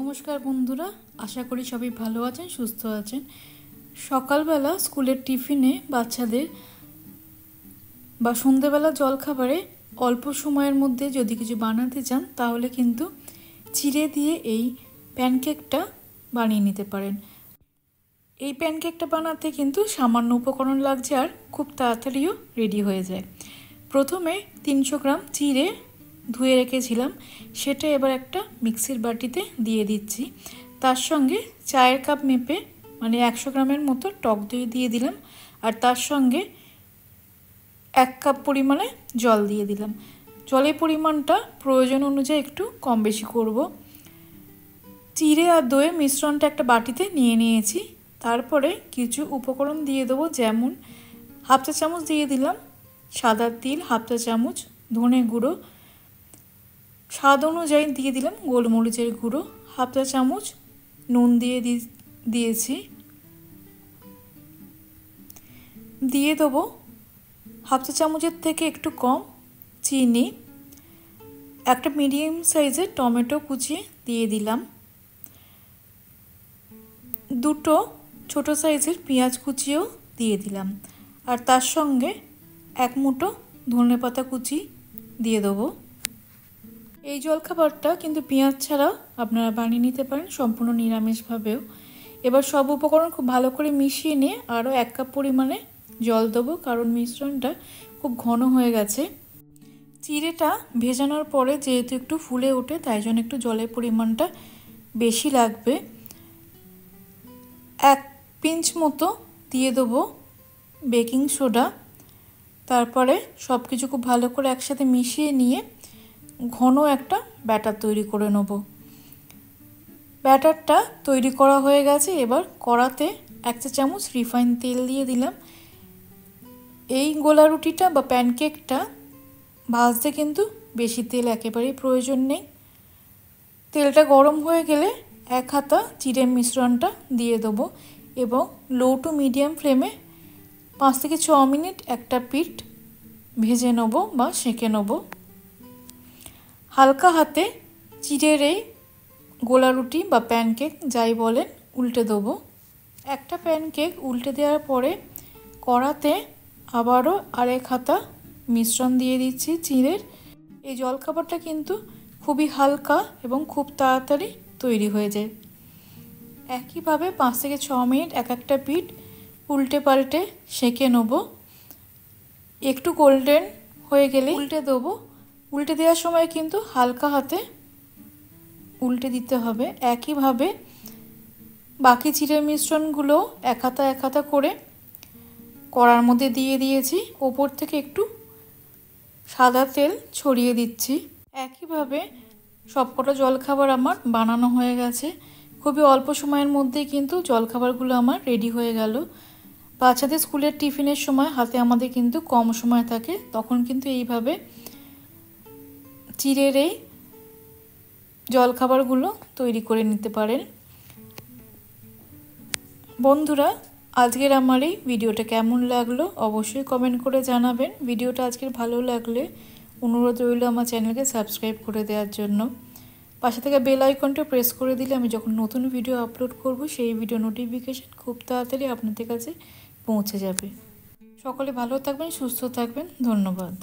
নমস্কার বন্ধুরা, আশা করি সবাই ভালো আছেন, সুস্থ আছেন। সকালবেলা স্কুলের টিফিনে বাচ্চাদের বা সন্ধ্যেবেলা জলখাবারে অল্প সময়ের মধ্যে যদি কিছু বানাতে চান তাহলে কিন্তু চিড়ে দিয়ে এই প্যানকেকটা বানিয়ে নিতে পারেন। এই প্যানকেকটা বানাতে কিন্তু সামান্য উপকরণ লাগছে আর খুব তাড়াতাড়িও রেডি হয়ে যায়। প্রথমে 300 গ্রাম চিড়ে ধুয়ে রেখেছিলাম, সেটা এবার একটা মিক্সির বাটিতে দিয়ে দিচ্ছি। তার সঙ্গে চায়ের কাপ মেপে মানে 100 গ্রামের মতো টক দই দিয়ে দিলাম, আর তার সঙ্গে 1 কাপ পরিমাণে জল দিয়ে দিলাম। জলের পরিমাণটা প্রয়োজন অনুযায়ী একটু কম বেশি করব। চিড়ে আর দইয়ের মিশ্রণটা একটা বাটিতে নিয়ে নিয়েছি। তারপরে কিছু উপকরণ দিয়ে দেবো, যেমন হাফ চা চামচ দিয়ে দিলাম সাদা তিল, হাফ চা চামচ ধনে গুঁড়ো, স্বাদ অনুযায়ী দিয়ে দিলাম গোলমরিচের গুঁড়ো, হাফ চা চামচ নুন দিয়েছি। দিয়ে দেবো হাফ চা চামচের থেকে একটু কম চিনি। একটা মিডিয়াম সাইজের টমেটো কুচিয়ে দিয়ে দিলাম। দুটো ছোট সাইজের পেঁয়াজ কুচিও দিয়ে দিলাম, আর তার সঙ্গে 1 মুঠো ধনেপাতা কুচি দিয়ে দেবো। এই জলখাবারটা কিন্তু পেঁয়াজ ছাড়াও আপনারা বানিয়ে নিতে পারেন, সম্পূর্ণ নিরামিষভাবেও। এবার সব উপকরণ খুব ভালো করে মিশিয়ে নিয়ে আরও 1 কাপ পরিমাণে জল দেবো, কারণ মিশ্রণটা খুব ঘন হয়ে গেছে। চিড়েটা ভেজানোর পরে যেহেতু একটু ফুলে ওঠে, তাই জন্য একটু জলের পরিমাণটা বেশি লাগবে। 1 পিঞ্চ মতো দিয়ে দেবো বেকিং সোডা। তারপরে সব কিছু খুব ভালো করে একসাথে মিশিয়ে নিয়ে ঘন একটা ব্যাটার তৈরি করে নেব। ব্যাটারটা তৈরি করা হয়ে গেছে। এবার কড়াতে 1 চা চামচ রিফাইন তেল দিয়ে দিলাম। এই গোলা রুটিটা বা প্যানকেকটা ভাজতে কিন্তু বেশি তেল একেবারেই প্রয়োজন নেই। তেলটা গরম হয়ে গেলে 1 হাতা চিড়ের মিশ্রণটা দিয়ে দেবো এবং লো টু মিডিয়াম ফ্লেমে 5 থেকে 6 মিনিট একটা পিঠ ভেজে নেব বা সেঁকে নেব। হালকা হাতে চিড়ের এই গোলা রুটি বা প্যানকেক যাই বলেন উল্টে দেবো। একটা প্যানকেক উল্টে দেওয়ার পরে কড়াতে আবারও 1 হাতা মিশ্রণ দিয়ে দিচ্ছি চিড়ের। এই জলখাবারটা কিন্তু খুবই হালকা এবং খুব তাড়াতাড়ি তৈরি হয়ে যায়। একইভাবে 5 থেকে 6 মিনিট একটা পিঠ উল্টে পাল্টে সেঁকে নেব। একটু গোল্ডেন হয়ে গেলে উল্টে দেবো। উল্টে দেওয়ার সময় কিন্তু হালকা হাতে উল্টে দিতে হবে। একইভাবে বাকি চিড়ের মিশ্রণগুলো 1 হাতা করে কড়ার মধ্যে দিয়ে দিয়েছি। ওপর থেকে একটু সাদা তেল ছড়িয়ে দিচ্ছি। একইভাবে সবকটা জলখাবার আমার বানানো হয়ে গেছে। খুবই অল্প সময়ের মধ্যেই কিন্তু জলখাবারগুলো আমার রেডি হয়ে গেল। বাচ্চাদের স্কুলের টিফিনের সময় হাতে আমাদের কিন্তু কম সময় থাকে, তখন কিন্তু এইভাবে চিড়ের এই জলখাবারগুলো তৈরি করে নিতে পারেন। বন্ধুরা, আজকের আমার এই ভিডিওটা কেমন লাগলো অবশ্যই কমেন্ট করে জানাবেন। ভিডিওটা আজকের ভালো লাগলে অনুরোধ রইল আমার চ্যানেলকে সাবস্ক্রাইব করে দেওয়ার জন্য। পাশে থেকে বেল আইকনটা প্রেস করে দিলে আমি যখন নতুন ভিডিও আপলোড করব সেই ভিডিও নোটিফিকেশন খুব তাড়াতাড়ি আপনাদের কাছে পৌঁছে যাবে। সকলে ভালো থাকবেন, সুস্থ থাকবেন। ধন্যবাদ।